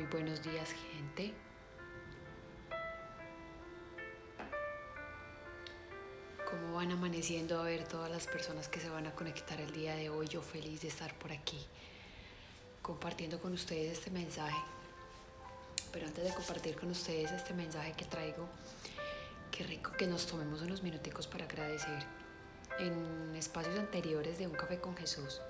Muy buenos días, gente. ¿Cómo van amaneciendo? A ver todas las personas que se van a conectar el día de hoy. Yo feliz de estar por aquí compartiendo con ustedes este mensaje. Pero antes de compartir con ustedes este mensaje que traigo, qué rico que nos tomemos unos minuticos para agradecer. En espacios anteriores de Un Café con Jesús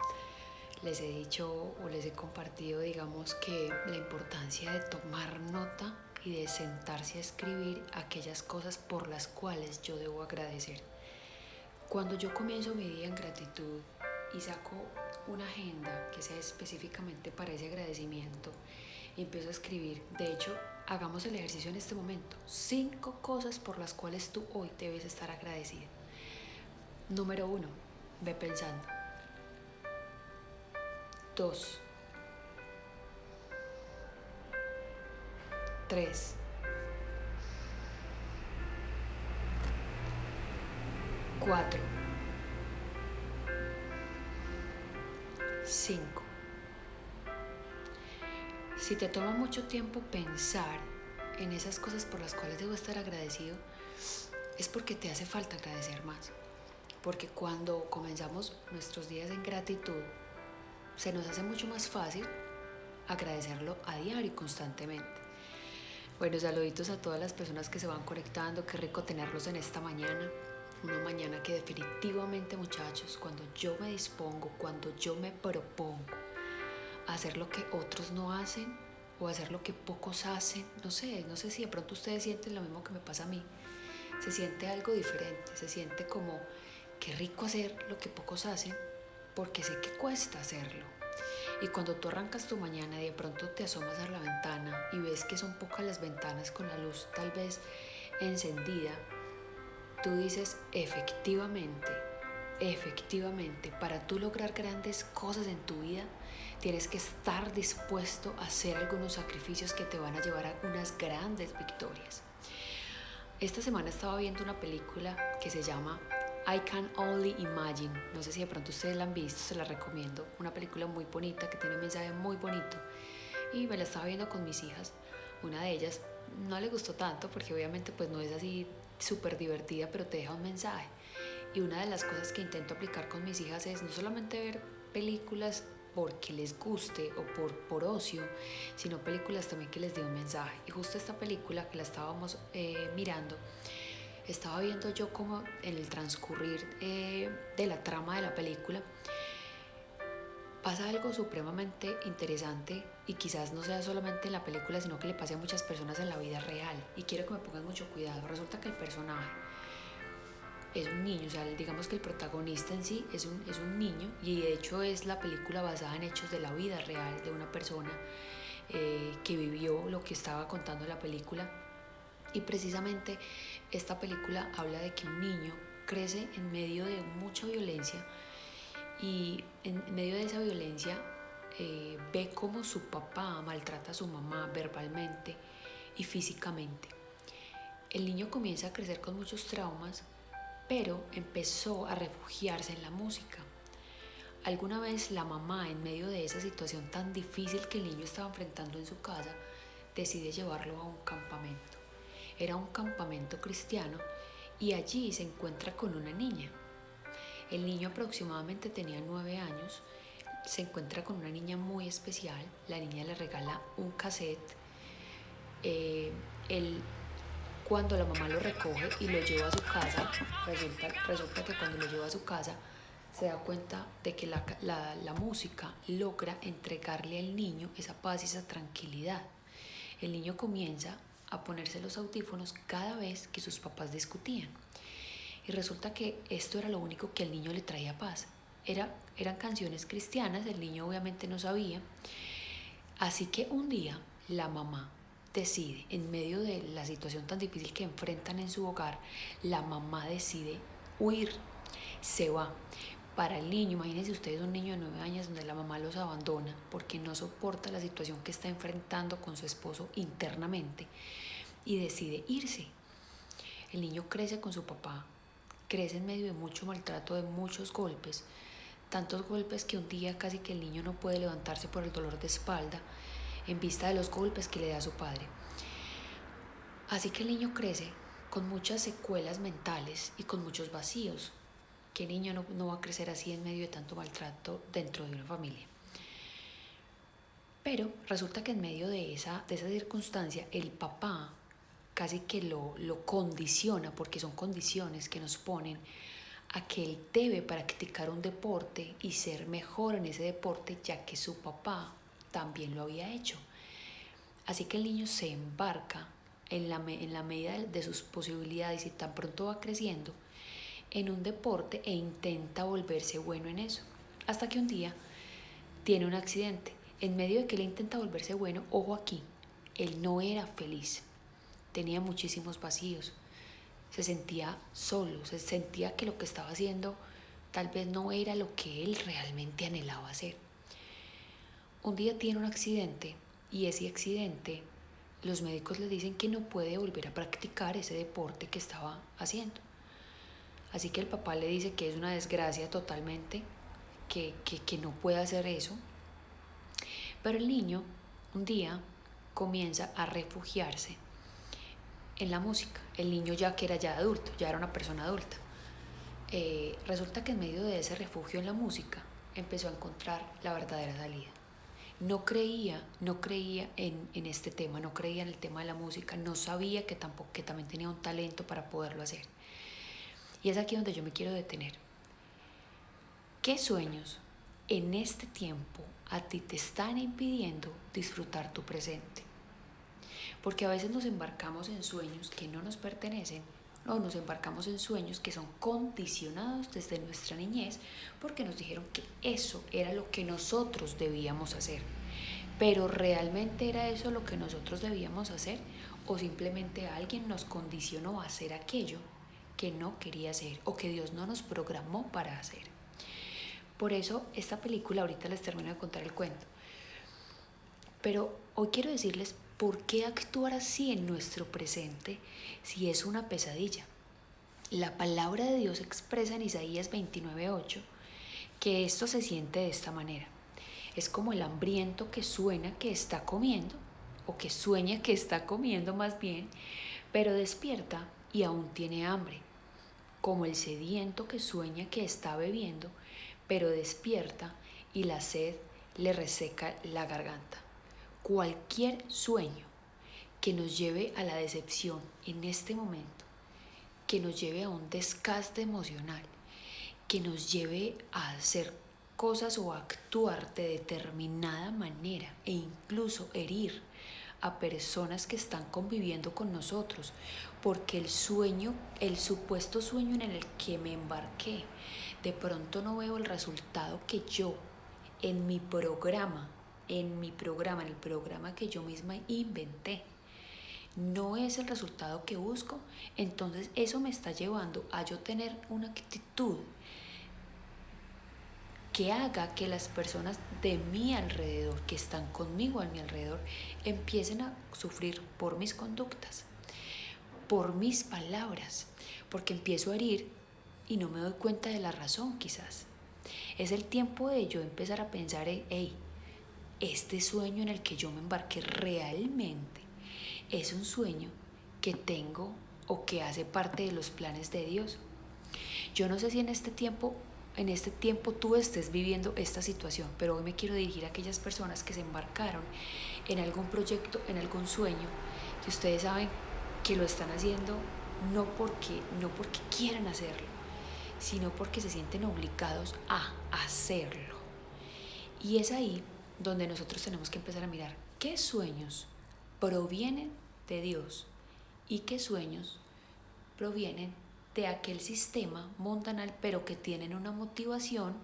les he dicho o les he compartido, digamos, que la importancia de tomar nota y de sentarse a escribir aquellas cosas por las cuales yo debo agradecer. Cuando yo comienzo mi día en gratitud y saco una agenda que sea específicamente para ese agradecimiento y empiezo a escribir, de hecho, hagamos el ejercicio en este momento. 5 cosas por las cuales tú hoy debes estar agradecida. Número 1, ve pensando. 2, 3, 4, 5. Si te toma mucho tiempo pensar en esas cosas por las cuales debo estar agradecido, es porque te hace falta agradecer más. Porque cuando comenzamos nuestros días en gratitud, se nos hace mucho más fácil agradecerlo a diario y constantemente. Bueno, saluditos a todas las personas que se van conectando. Qué rico tenerlos en esta mañana. Una mañana que definitivamente, muchachos, cuando yo me dispongo, cuando yo me propongo a hacer lo que otros no hacen o hacer lo que pocos hacen, no sé si de pronto ustedes sienten lo mismo que me pasa a mí. Se siente algo diferente, se siente como qué rico hacer lo que pocos hacen, porque sé que cuesta hacerlo. Y cuando tú arrancas tu mañana y de pronto te asomas a la ventana y ves que son pocas las ventanas con la luz tal vez encendida, tú dices, efectivamente, para tú lograr grandes cosas en tu vida, tienes que estar dispuesto a hacer algunos sacrificios que te van a llevar a unas grandes victorias. Esta semana estaba viendo una película que se llama I Can Only Imagine. No sé si de pronto ustedes la han visto, se la recomiendo. Una película muy bonita que tiene un mensaje muy bonito. Y me la estaba viendo con mis hijas. Una de ellas no le gustó tanto porque obviamente pues no es así súper divertida, pero te deja un mensaje. Y una de las cosas que intento aplicar con mis hijas es no solamente ver películas porque les guste o por ocio, sino películas también que les dé un mensaje. Y justo esta película que la estábamos mirando, estaba viendo yo como en el transcurrir de la trama de la película pasa algo supremamente interesante y quizás no sea solamente en la película, sino que le pase a muchas personas en la vida real. Y quiero que me pongan mucho cuidado. Resulta que el personaje es un niño, o sea, digamos que el protagonista en sí es un niño, y de hecho es la película basada en hechos de la vida real de una persona que vivió lo que estaba contando en la película. Y precisamente esta película habla de que un niño crece en medio de mucha violencia, y en medio de esa violencia ve cómo su papá maltrata a su mamá verbalmente y físicamente. El niño comienza a crecer con muchos traumas, pero empezó a refugiarse en la música. Alguna vez la mamá, en medio de esa situación tan difícil que el niño estaba enfrentando en su casa, decide llevarlo a un campamento. Era un campamento cristiano y allí se encuentra con una niña. El niño aproximadamente tenía 9 años, se encuentra con una niña muy especial. La niña le regala un cassette. Él, cuando la mamá lo recoge y lo lleva a su casa, resulta que cuando lo lleva a su casa se da cuenta de que la música logra entregarle al niño esa paz y esa tranquilidad. El niño comienza a ponerse los audífonos cada vez que sus papás discutían. Y resulta que esto era lo único que al niño le traía paz. Eran canciones cristianas, el niño obviamente no sabía. Así que un día la mamá decide, en medio de la situación tan difícil que enfrentan en su hogar, la mamá decide huir, se va. Para el niño, imagínense ustedes un niño de 9 años donde la mamá los abandona porque no soporta la situación que está enfrentando con su esposo internamente y decide irse. El niño crece con su papá, crece en medio de mucho maltrato, de muchos golpes, tantos golpes que un día casi que el niño no puede levantarse por el dolor de espalda, en vista de los golpes que le da su padre. Así que el niño crece con muchas secuelas mentales y con muchos vacíos. ¿Qué niño no va a crecer así en medio de tanto maltrato dentro de una familia? Pero resulta que en medio de esa circunstancia, el papá casi que lo condiciona, porque son condiciones que nos ponen a que él debe practicar un deporte y ser mejor en ese deporte, ya que su papá también lo había hecho. Así que el niño se embarca en la medida de sus posibilidades y tan pronto va creciendo en un deporte e intenta volverse bueno en eso. Hasta que un día tiene un accidente. En medio de que él intenta volverse bueno, ojo aquí, él no era feliz. Tenía muchísimos vacíos. Se sentía solo, se sentía que lo que estaba haciendo tal vez no era lo que él realmente anhelaba hacer. Un día tiene un accidente y ese accidente los médicos le dicen que no puede volver a practicar ese deporte que estaba haciendo. Así que el papá le dice que es una desgracia totalmente, que no puede hacer eso. Pero el niño un día comienza a refugiarse en la música. El niño ya que era ya adulto, ya era una persona adulta. Resulta que en medio de ese refugio en la música empezó a encontrar la verdadera salida. No creía en este tema, no creía en el tema de la música, no sabía que también tenía un talento para poderlo hacer. Y es aquí donde yo me quiero detener. ¿Qué sueños en este tiempo a ti te están impidiendo disfrutar tu presente? Porque a veces nos embarcamos en sueños que no nos pertenecen, o nos embarcamos en sueños que son condicionados desde nuestra niñez porque nos dijeron que eso era lo que nosotros debíamos hacer. Pero ¿realmente era eso lo que nosotros debíamos hacer? ¿O simplemente alguien nos condicionó a hacer aquello que no quería hacer o que Dios no nos programó para hacer? Por eso esta película, ahorita les termino de contar el cuento, pero hoy quiero decirles por qué actuar así en nuestro presente si es una pesadilla. La palabra de Dios expresa en Isaías 29:8 que esto se siente de esta manera. Es como el hambriento que sueña que está comiendo, o que sueña que está comiendo más bien, pero despierta y aún tiene hambre. Como el sediento que sueña que está bebiendo, pero despierta y la sed le reseca la garganta. Cualquier sueño que nos lleve a la decepción en este momento, que nos lleve a un desgaste emocional, que nos lleve a hacer cosas o a actuar de determinada manera e incluso herir a personas que están conviviendo con nosotros, porque el supuesto sueño en el que me embarqué, de pronto no veo el resultado que yo en el programa que yo misma inventé, no es el resultado que busco. Entonces eso me está llevando a yo tener una actitud que haga que las personas de mi alrededor, que están conmigo a mi alrededor, empiecen a sufrir por mis conductas, por mis palabras, porque empiezo a herir y no me doy cuenta de la razón quizás. Es el tiempo de yo empezar a pensar, este sueño en el que yo me embarqué realmente es un sueño que tengo o que hace parte de los planes de Dios. Yo no sé si en este tiempo tú estés viviendo esta situación, pero hoy me quiero dirigir a aquellas personas que se embarcaron en algún proyecto, en algún sueño, que ustedes saben que lo están haciendo no porque quieran hacerlo, sino porque se sienten obligados a hacerlo. Y es ahí donde nosotros tenemos que empezar a mirar qué sueños provienen de Dios y qué sueños provienen de aquel sistema mundanal, pero que tienen una motivación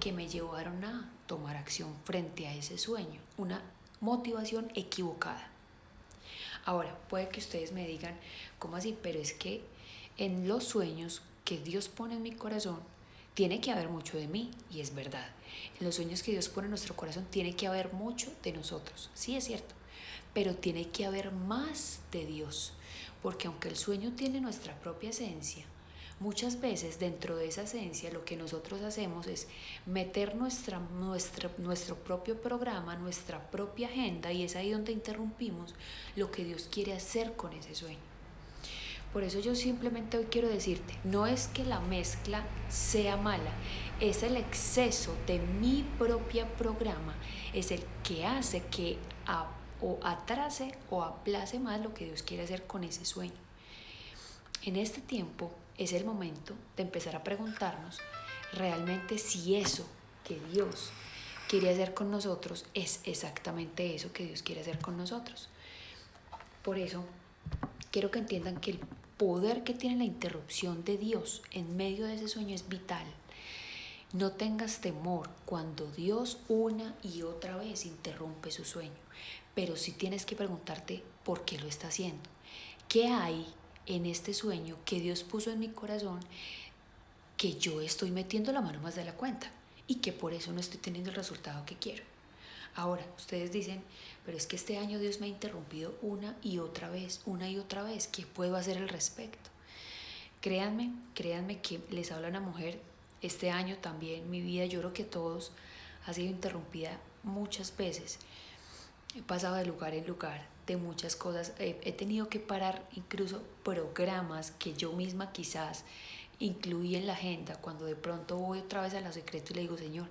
que me llevaron a tomar acción frente a ese sueño, una motivación equivocada. Ahora, puede que ustedes me digan, ¿cómo así? Pero es que en los sueños que Dios pone en mi corazón, tiene que haber mucho de mí, y es verdad. En los sueños que Dios pone en nuestro corazón, tiene que haber mucho de nosotros, sí es cierto, pero tiene que haber más de Dios, porque aunque el sueño tiene nuestra propia esencia, Muchas veces dentro de esa esencia lo que nosotros hacemos es meter nuestro propio programa, nuestra propia agenda, y es ahí donde interrumpimos lo que Dios quiere hacer con ese sueño. Por eso yo simplemente hoy quiero decirte, no es que la mezcla sea mala, es el exceso de mi propia programa, es el que hace que o atrase o aplace más lo que Dios quiere hacer con ese sueño. En este tiempo es el momento de empezar a preguntarnos realmente si eso que Dios quiere hacer con nosotros es exactamente eso que Dios quiere hacer con nosotros. Por eso quiero que entiendan que el poder que tiene la interrupción de Dios en medio de ese sueño es vital. No tengas temor cuando Dios una y otra vez interrumpe su sueño, pero sí tienes que preguntarte por qué lo está haciendo. ¿Qué hay en este sueño que Dios puso en mi corazón que yo estoy metiendo la mano más de la cuenta y que por eso no estoy teniendo el resultado que quiero? Ahora, ustedes dicen, pero es que este año Dios me ha interrumpido una y otra vez. ¿Qué puedo hacer al respecto? Créanme que les habla una mujer. Este año también mi vida, yo creo que todos, ha sido interrumpida muchas veces. He pasado de lugar en lugar, de muchas cosas. He tenido que parar incluso programas que yo misma quizás incluí en la agenda. Cuando de pronto voy otra vez a la secreta y le digo, Señor,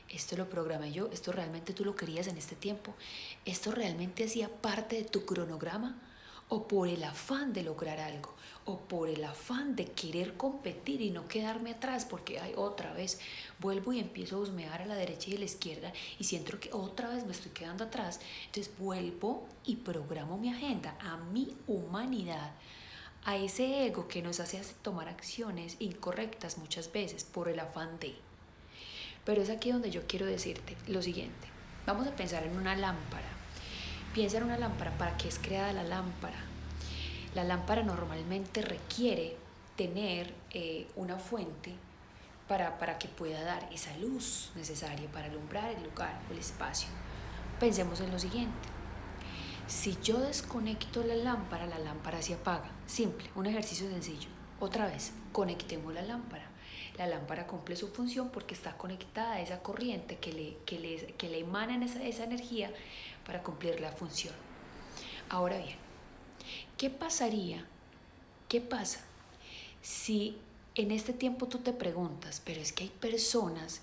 esto lo programé yo, esto realmente tú lo querías en este tiempo, esto realmente hacía parte de tu cronograma, o por el afán de lograr algo, o por el afán de querer competir y no quedarme atrás, porque otra vez vuelvo y empiezo a husmear a la derecha y a la izquierda y siento que otra vez me estoy quedando atrás. Entonces vuelvo y programo mi agenda a mi humanidad, a ese ego que nos hace tomar acciones incorrectas muchas veces por el afán de. Pero es aquí donde yo quiero decirte lo siguiente. Vamos a pensar en una lámpara. Piensa en una lámpara. ¿Para qué es creada la lámpara? La lámpara normalmente requiere tener una fuente para que pueda dar esa luz necesaria para alumbrar el lugar o el espacio. Pensemos en lo siguiente. Si yo desconecto la lámpara se apaga. Simple, un ejercicio sencillo. Otra vez, conectemos la lámpara. La lámpara cumple su función porque está conectada a esa corriente que le emana esa energía para cumplir la función. Ahora bien, ¿qué pasa si en este tiempo tú te preguntas, pero es que hay personas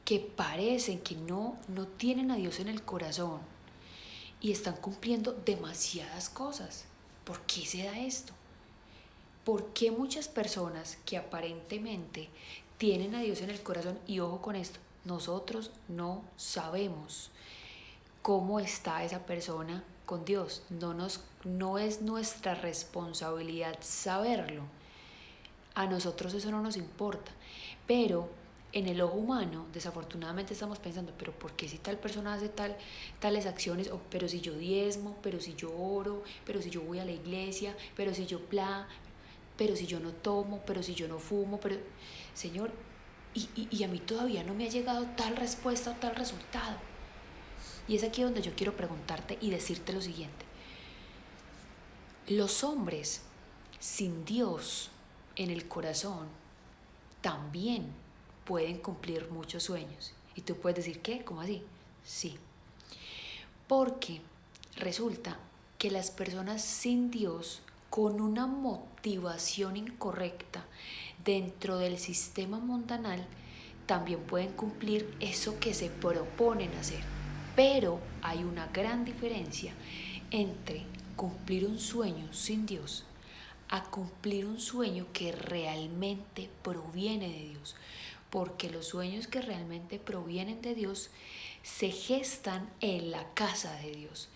que parecen que no tienen a Dios en el corazón y están cumpliendo demasiadas cosas? ¿Por qué se da esto? ¿Por qué muchas personas que aparentemente tienen a Dios en el corazón, y ojo con esto, nosotros no sabemos cómo está esa persona con Dios? No es nuestra responsabilidad saberlo. A nosotros eso no nos importa, pero en el ojo humano desafortunadamente estamos pensando, pero ¿por qué si tal persona hace tales acciones? O pero si yo diezmo, pero si yo oro, pero si yo voy a la iglesia, pero si yo pero si yo no tomo, pero si yo no fumo, pero Señor, y a mí todavía no me ha llegado tal respuesta o tal resultado. Y es aquí donde yo quiero preguntarte y decirte lo siguiente. Los hombres sin Dios en el corazón también pueden cumplir muchos sueños. Y tú puedes decir, ¿qué? ¿Cómo así? Sí. Porque resulta que las personas sin Dios, con una motivación incorrecta dentro del sistema mundanal, también pueden cumplir eso que se proponen hacer. Pero hay una gran diferencia entre cumplir un sueño sin Dios a cumplir un sueño que realmente proviene de Dios. Porque los sueños que realmente provienen de Dios se gestan en la casa de Dios,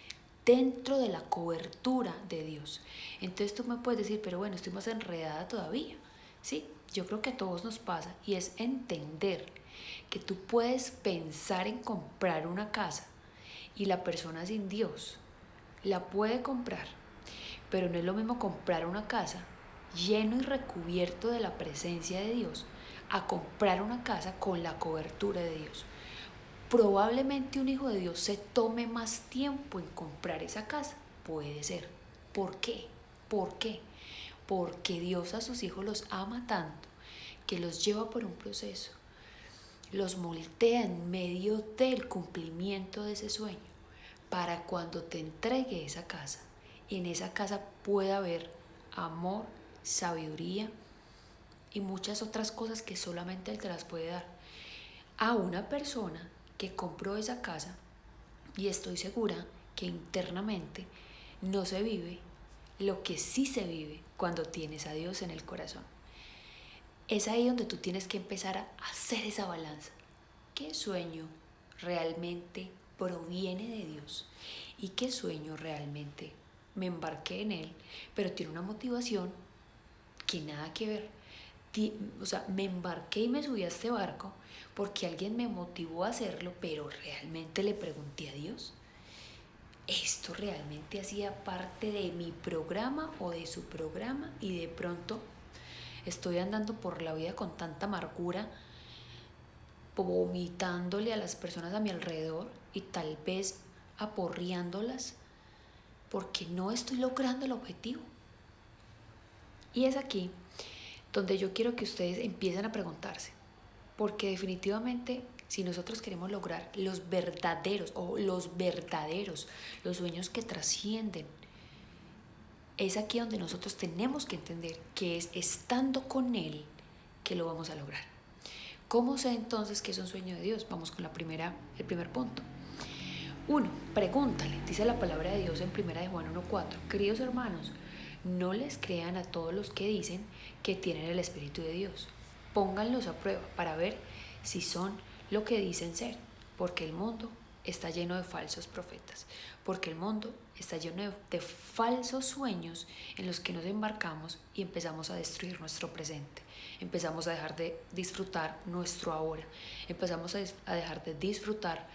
dentro de la cobertura de Dios. Entonces tú me puedes decir, pero bueno, estoy más enredada todavía. Sí, yo creo que a todos nos pasa, y es entender que tú puedes pensar en comprar una casa y la persona sin Dios la puede comprar, pero no es lo mismo comprar una casa lleno y recubierto de la presencia de Dios a comprar una casa con la cobertura de Dios. Probablemente un hijo de Dios se tome más tiempo en comprar esa casa. Puede ser. ¿Por qué? ¿Por qué? porque Dios a sus hijos los ama tanto que los lleva por un proceso, los moldea en medio del cumplimiento de ese sueño, para cuando te entregue esa casa, en esa casa pueda haber amor, sabiduría y muchas otras cosas que solamente Él te las puede dar. A una persona que compró esa casa, y estoy segura que internamente no se vive lo que sí se vive cuando tienes a Dios en el corazón. Es ahí donde tú tienes que empezar a hacer esa balanza. ¿Qué sueño realmente proviene de Dios? ¿Y qué sueño realmente me embarqué en él, pero tiene una motivación que nada que ver? O sea, me embarqué y me subí a este barco porque alguien me motivó a hacerlo, pero realmente le pregunté a Dios, ¿esto realmente hacía parte de mi programa o de su programa? Y de pronto estoy andando por la vida con tanta amargura, vomitándole a las personas a mi alrededor y tal vez aporreándolas porque no estoy logrando el objetivo. Y es aquí donde yo quiero que ustedes empiecen a preguntarse, porque definitivamente si nosotros queremos lograr los verdaderos, los sueños que trascienden, es aquí donde nosotros tenemos que entender que es estando con Él que lo vamos a lograr. ¿Cómo sé entonces que es un sueño de Dios? Vamos con el primer punto. 1. Pregúntale, dice la palabra de Dios en 1 de Juan 1:4. Queridos hermanos, no les crean a todos los que dicen que tienen el Espíritu de Dios. Pónganlos a prueba para ver si son lo que dicen ser, porque el mundo está lleno de falsos profetas, porque el mundo está lleno de falsos sueños en los que nos embarcamos y empezamos a destruir nuestro presente. Empezamos a dejar de disfrutar nuestro ahora, empezamos a dejar de disfrutar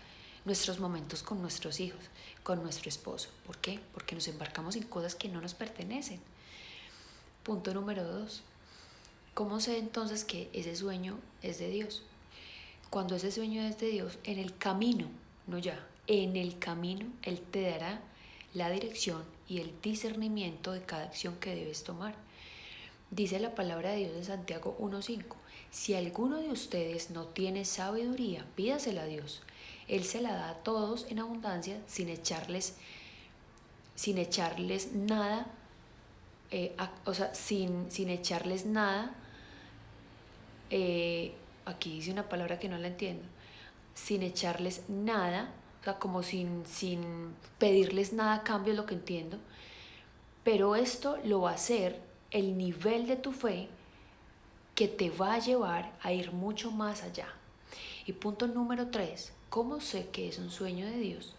nuestros momentos con nuestros hijos, con nuestro esposo. ¿Por qué? Porque nos embarcamos en cosas que no nos pertenecen. Punto número 2. ¿Cómo sé entonces que ese sueño es de Dios? Cuando ese sueño es de Dios, en el camino, no ya, en el camino Él te dará la dirección y el discernimiento de cada acción que debes tomar. Dice la palabra de Dios en Santiago 1:5. Si alguno de ustedes no tiene sabiduría, pídasela a Dios. Él se la da a todos en abundancia sin echarles nada, sin echarles nada. Aquí dice una palabra que no la entiendo. Sin echarles nada, o sea, como sin pedirles nada a cambio, es lo que entiendo. Pero esto lo va a hacer el nivel de tu fe que te va a llevar a ir mucho más allá. Y punto número 3, ¿cómo sé que es un sueño de Dios?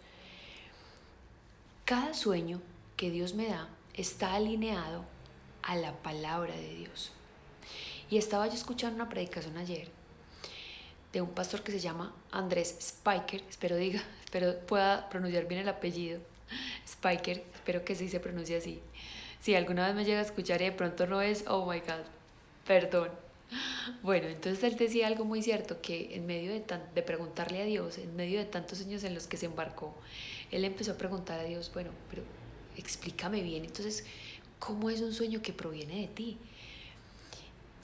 Cada sueño que Dios me da está alineado a la palabra de Dios. Y estaba yo escuchando una predicación ayer de un pastor que se llama Andrés Spiker, espero pueda pronunciar bien el apellido, Spiker, espero que sí se pronuncie así. Si alguna vez me llega a escuchar y de pronto no es, oh my God, perdón. Bueno, entonces él decía algo muy cierto, que en medio de preguntarle a Dios, en medio de tantos años en los que se embarcó, él empezó a preguntar a Dios, bueno, pero explícame bien, entonces, ¿cómo es un sueño que proviene de ti?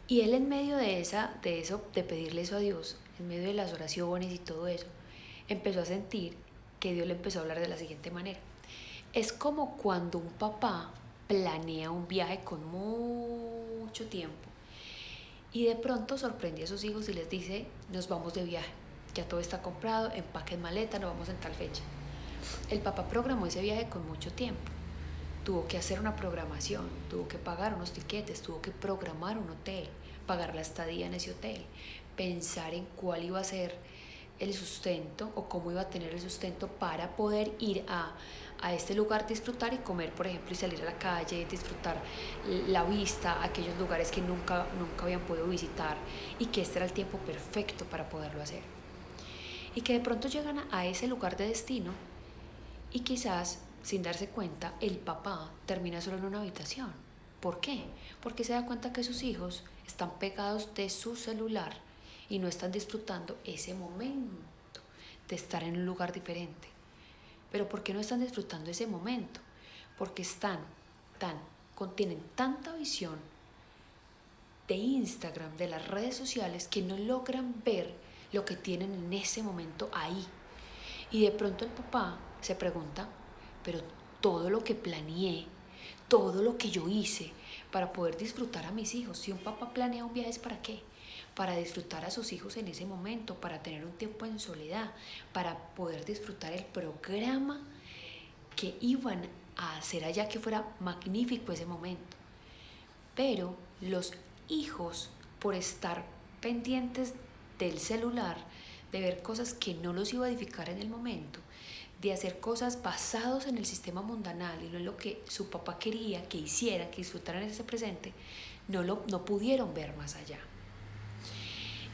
Y él en medio de eso, de pedirle eso a Dios, en medio de las oraciones y todo eso, empezó a sentir que Dios le empezó a hablar de la siguiente manera. Es como cuando un papá planea un viaje con mucho tiempo y de pronto sorprende a sus hijos y les dice, nos vamos de viaje, ya todo está comprado, empaquen maleta, nos vamos en tal fecha. El papá programó ese viaje con mucho tiempo. Tuvo que hacer una programación, tuvo que pagar unos tiquetes, tuvo que programar un hotel, pagar la estadía en ese hotel, pensar en cuál iba a ser el sustento o cómo iba a tener el sustento para poder ir a este lugar, disfrutar y comer, por ejemplo, y salir a la calle, disfrutar la vista, aquellos lugares que nunca habían podido visitar y que este era el tiempo perfecto para poderlo hacer. Y que de pronto llegan a ese lugar de destino y quizás, sin darse cuenta, el papá termina solo en una habitación. ¿Por qué? Porque se da cuenta que sus hijos están pegados de su celular y no están disfrutando ese momento de estar en un lugar diferente. ¿Pero por qué no están disfrutando ese momento? Porque tienen tanta visión de Instagram, de las redes sociales, que no logran ver lo que tienen en ese momento ahí. Y de pronto el papá se pregunta, pero todo lo que planeé, todo lo que yo hice para poder disfrutar a mis hijos, si un papá planea un viaje, ¿es para qué? Para disfrutar a sus hijos en ese momento, para tener un tiempo en soledad, para poder disfrutar el programa que iban a hacer allá, que fuera magnífico ese momento. Pero los hijos, por estar pendientes del celular, de ver cosas que no los iba a edificar en el momento, de hacer cosas basados en el sistema mundanal y no en lo que su papá quería que hiciera, que disfrutaran ese presente, no pudieron ver más allá.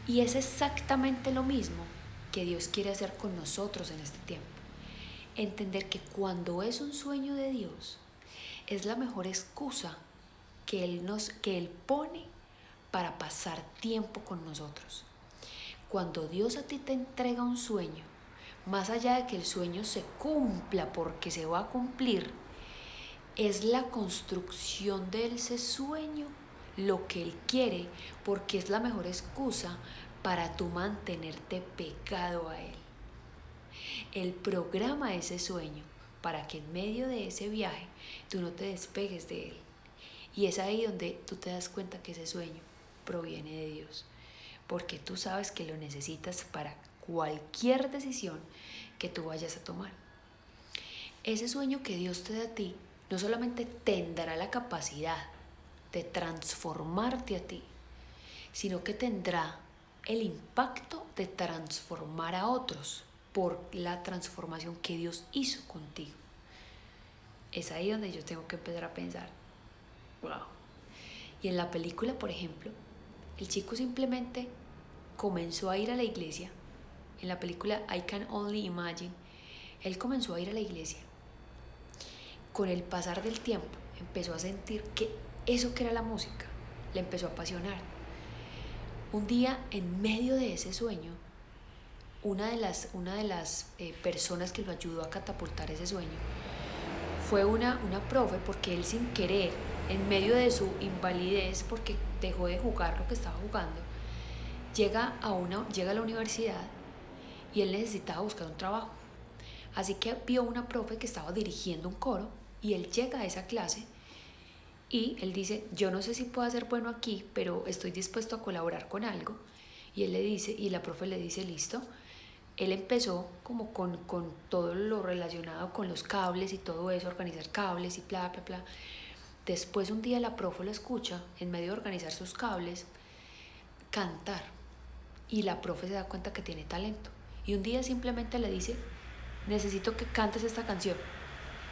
Y es exactamente lo mismo que Dios quiere hacer con nosotros en este tiempo. Entender que cuando es un sueño de Dios, es la mejor excusa que Él pone para pasar tiempo con nosotros. Cuando Dios a ti te entrega un sueño, más allá de que el sueño se cumpla porque se va a cumplir, es la construcción de ese sueño lo que Él quiere, porque es la mejor excusa para tú mantenerte pegado a Él. Él programa ese sueño para que en medio de ese viaje tú no te despegues de Él. Y es ahí donde tú te das cuenta que ese sueño proviene de Dios, porque tú sabes que lo necesitas para cualquier decisión que tú vayas a tomar. Ese sueño que Dios te da a ti no solamente tendrá la capacidad de transformarte a ti, sino que tendrá el impacto de transformar a otros por la transformación que Dios hizo contigo. Es ahí donde yo tengo que empezar a pensar, wow. Y en la película, por ejemplo, el chico simplemente comenzó a ir a la iglesia. En la película I Can Only Imagine, él comenzó a ir a la iglesia. Con el pasar del tiempo, empezó a sentir que eso que era la música le empezó a apasionar. Un día, en medio de ese sueño, una de las personas que lo ayudó a catapultar ese sueño fue una profe, porque él, sin querer, en medio de su invalidez, porque dejó de jugar lo que estaba jugando, llega a la universidad y él necesitaba buscar un trabajo. Así que vio una profe que estaba dirigiendo un coro y él llega a esa clase y él dice, yo no sé si puedo ser bueno aquí, pero estoy dispuesto a colaborar con algo. Y él le dice, y la profe le dice, listo. Él empezó como con todo lo relacionado con los cables y todo eso, organizar cables y bla, bla, bla. Después un día la profe lo escucha, en medio de organizar sus cables, cantar. Y la profe se da cuenta que tiene talento. Y un día simplemente le dice, necesito que cantes esta canción.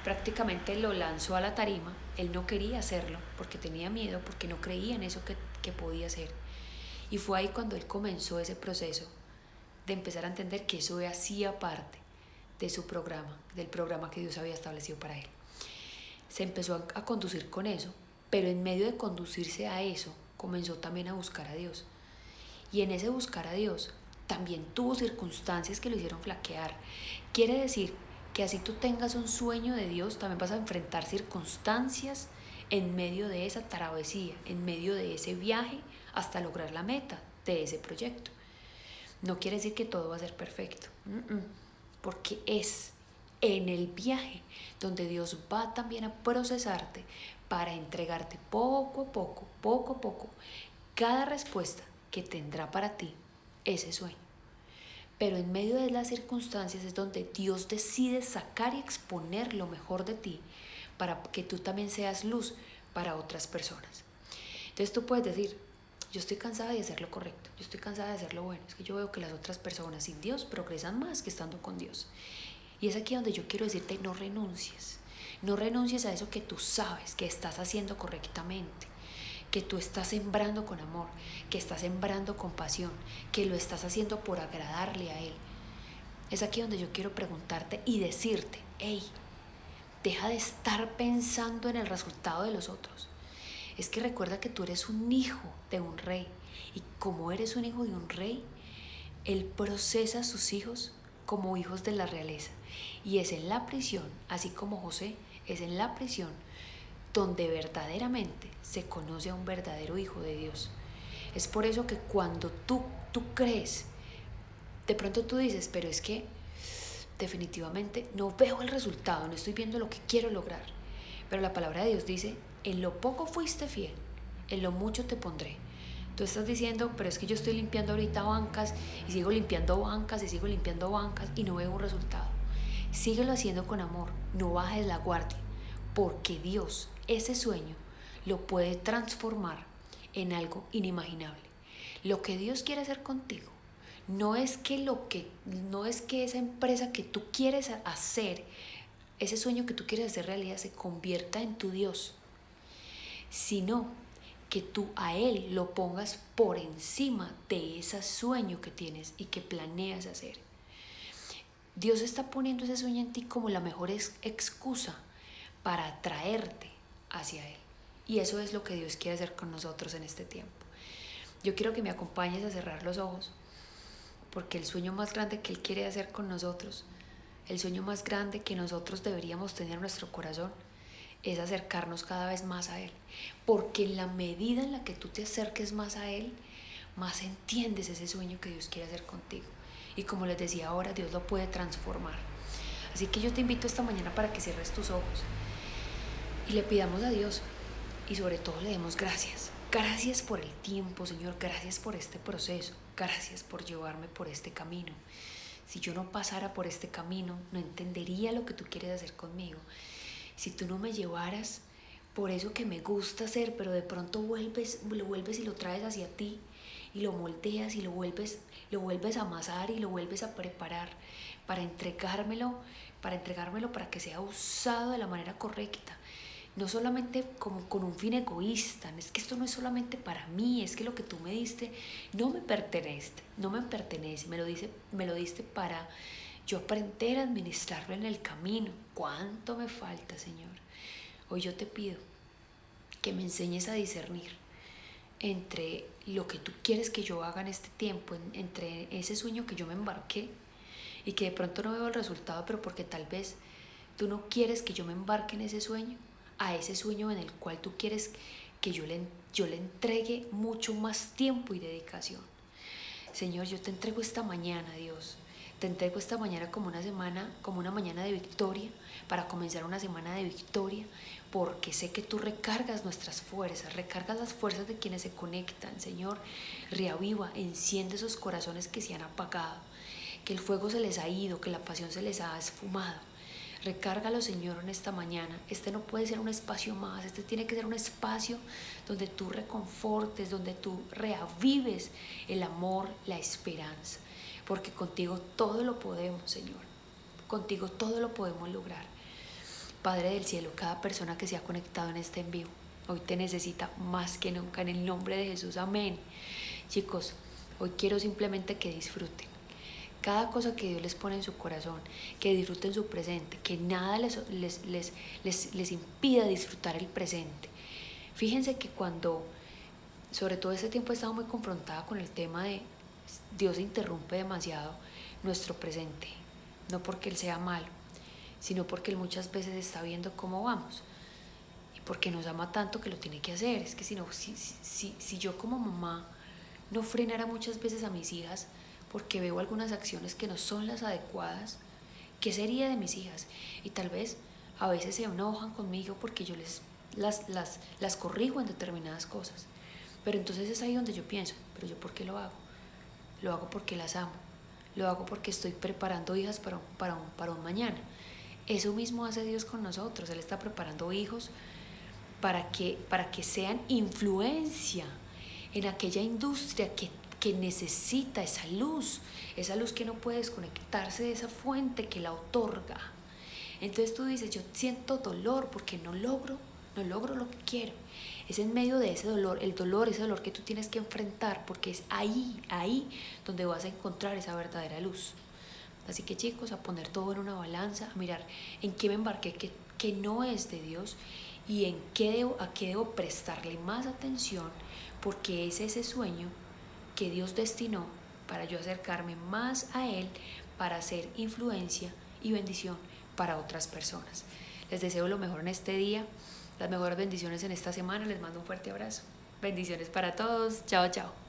Prácticamente lo lanzó a la tarima. Él no quería hacerlo porque tenía miedo, porque no creía en eso que podía hacer. Y fue ahí cuando él comenzó ese proceso de empezar a entender que eso hacía parte de su programa, del programa que Dios había establecido para él. Se empezó a conducir con eso, pero en medio de conducirse a eso, comenzó también a buscar a Dios. Y en ese buscar a Dios, también tuvo circunstancias que lo hicieron flaquear. Quiere decir que así tú tengas un sueño de Dios, también vas a enfrentar circunstancias en medio de esa travesía, en medio de ese viaje hasta lograr la meta de ese proyecto. No quiere decir que todo va a ser perfecto, porque es en el viaje donde Dios va también a procesarte para entregarte poco a poco, cada respuesta que tendrá para ti ese sueño. Pero en medio de las circunstancias es donde Dios decide sacar y exponer lo mejor de ti para que tú también seas luz para otras personas. Entonces tú puedes decir, yo estoy cansada de hacer lo correcto, yo estoy cansada de hacer lo bueno, es que yo veo que las otras personas sin Dios progresan más que estando con Dios. Y es aquí donde yo quiero decirte, no renuncies a eso que tú sabes que estás haciendo correctamente, que tú estás sembrando con amor, que estás sembrando con pasión, que lo estás haciendo por agradarle a Él. Es aquí donde yo quiero preguntarte y decirte, hey, deja de estar pensando en el resultado de los otros. Es que recuerda que tú eres un hijo de un rey, y como eres un hijo de un rey, Él procesa a sus hijos como hijos de la realeza. Y es en la prisión, así como José, es en la prisión donde verdaderamente se conoce a un verdadero hijo de Dios. Es por eso que cuando tú crees, de pronto tú dices, pero es que definitivamente no veo el resultado, no estoy viendo lo que quiero lograr. Pero la palabra de Dios dice, en lo poco fuiste fiel, en lo mucho te pondré. Tú estás diciendo, pero es que yo estoy limpiando ahorita bancas y sigo limpiando bancas y sigo limpiando bancas y no veo un resultado. Síguelo haciendo con amor, no bajes la guardia, porque Dios, ese sueño, lo puede transformar en algo inimaginable. Lo que Dios quiere hacer contigo no es que esa empresa que tú quieres hacer, ese sueño que tú quieres hacer realidad se convierta en tu Dios, sino que tú a Él lo pongas por encima de ese sueño que tienes y que planeas hacer. Dios está poniendo ese sueño en ti como la mejor excusa para atraerte hacia Él. Y eso es lo que Dios quiere hacer con nosotros en este tiempo. Yo quiero que me acompañes a cerrar los ojos, porque el sueño más grande que Él quiere hacer con nosotros, el sueño más grande que nosotros deberíamos tener en nuestro corazón, es acercarnos cada vez más a Él. Porque en la medida en la que tú te acerques más a Él, más entiendes ese sueño que Dios quiere hacer contigo. Y como les decía ahora, Dios lo puede transformar. Así que yo te invito esta mañana para que cierres tus ojos y le pidamos a Dios, y sobre todo le demos gracias. Gracias por el tiempo, Señor. Gracias por este proceso. Gracias por llevarme por este camino. Si yo no pasara por este camino, no entendería lo que tú quieres hacer conmigo. Si tú no me llevaras por eso que me gusta hacer, pero de pronto lo vuelves y lo traes hacia ti, y lo moldeas y lo vuelves a amasar y lo vuelves a preparar para entregármelo para que sea usado de la manera correcta. No solamente como con un fin egoísta, es que esto no es solamente para mí, es que lo que tú me diste no me pertenece, me lo diste para yo aprender a administrarlo en el camino. ¿Cuánto me falta, Señor? Hoy yo te pido que me enseñes a discernir entre lo que tú quieres que yo haga en este tiempo, entre ese sueño que yo me embarqué y que de pronto no veo el resultado, pero porque tal vez tú no quieres que yo me embarque en ese sueño, a ese sueño en el cual tú quieres que yo le entregue mucho más tiempo y dedicación. Señor, yo te entrego esta mañana, Dios. Te entrego esta mañana como una mañana de victoria, para comenzar una semana de victoria, porque sé que tú recargas nuestras fuerzas, recargas las fuerzas de quienes se conectan, Señor. Reaviva, enciende esos corazones que se han apagado, que el fuego se les ha ido, que la pasión se les ha esfumado. Recárgalo, Señor, en esta mañana. Este no puede ser un espacio más, este tiene que ser un espacio donde tú reconfortes, donde tú reavives el amor, la esperanza, porque contigo todo lo podemos, Señor. Contigo todo lo podemos lograr. Padre del cielo, cada persona que se ha conectado en este en vivo, hoy te necesita más que nunca, en el nombre de Jesús, amén. Chicos, hoy quiero simplemente que disfruten cada cosa que Dios les pone en su corazón, que disfruten su presente, que nada les impida disfrutar el presente. Fíjense que sobre todo este tiempo he estado muy confrontada con el tema de Dios interrumpe demasiado nuestro presente, no porque Él sea malo, sino porque Él muchas veces está viendo cómo vamos y porque nos ama tanto que lo tiene que hacer. Es que si yo como mamá no frenara muchas veces a mis hijas porque veo algunas acciones que no son las adecuadas, ¿qué sería de mis hijas? Y tal vez a veces se enojan conmigo porque yo las corrijo en determinadas cosas. Pero entonces es ahí donde yo pienso, ¿pero yo por qué lo hago? Lo hago porque las amo, lo hago porque estoy preparando hijas para un mañana. Eso mismo hace Dios con nosotros. Él está preparando hijos para que sean influencia en aquella industria que necesita esa luz que no puede desconectarse de esa fuente que la otorga. Entonces tú dices, yo siento dolor porque no logro lo que quiero. Es en medio de ese dolor, ese dolor que tú tienes que enfrentar, porque es ahí donde vas a encontrar esa verdadera luz. Así que chicos, a poner todo en una balanza, a mirar en qué me embarqué que no es de Dios, y a qué debo prestarle más atención, porque es ese sueño que Dios destinó para yo acercarme más a Él, para hacer influencia y bendición para otras personas. Les deseo lo mejor en este día, las mejores bendiciones en esta semana. Les mando un fuerte abrazo. Bendiciones para todos. Chao, chao.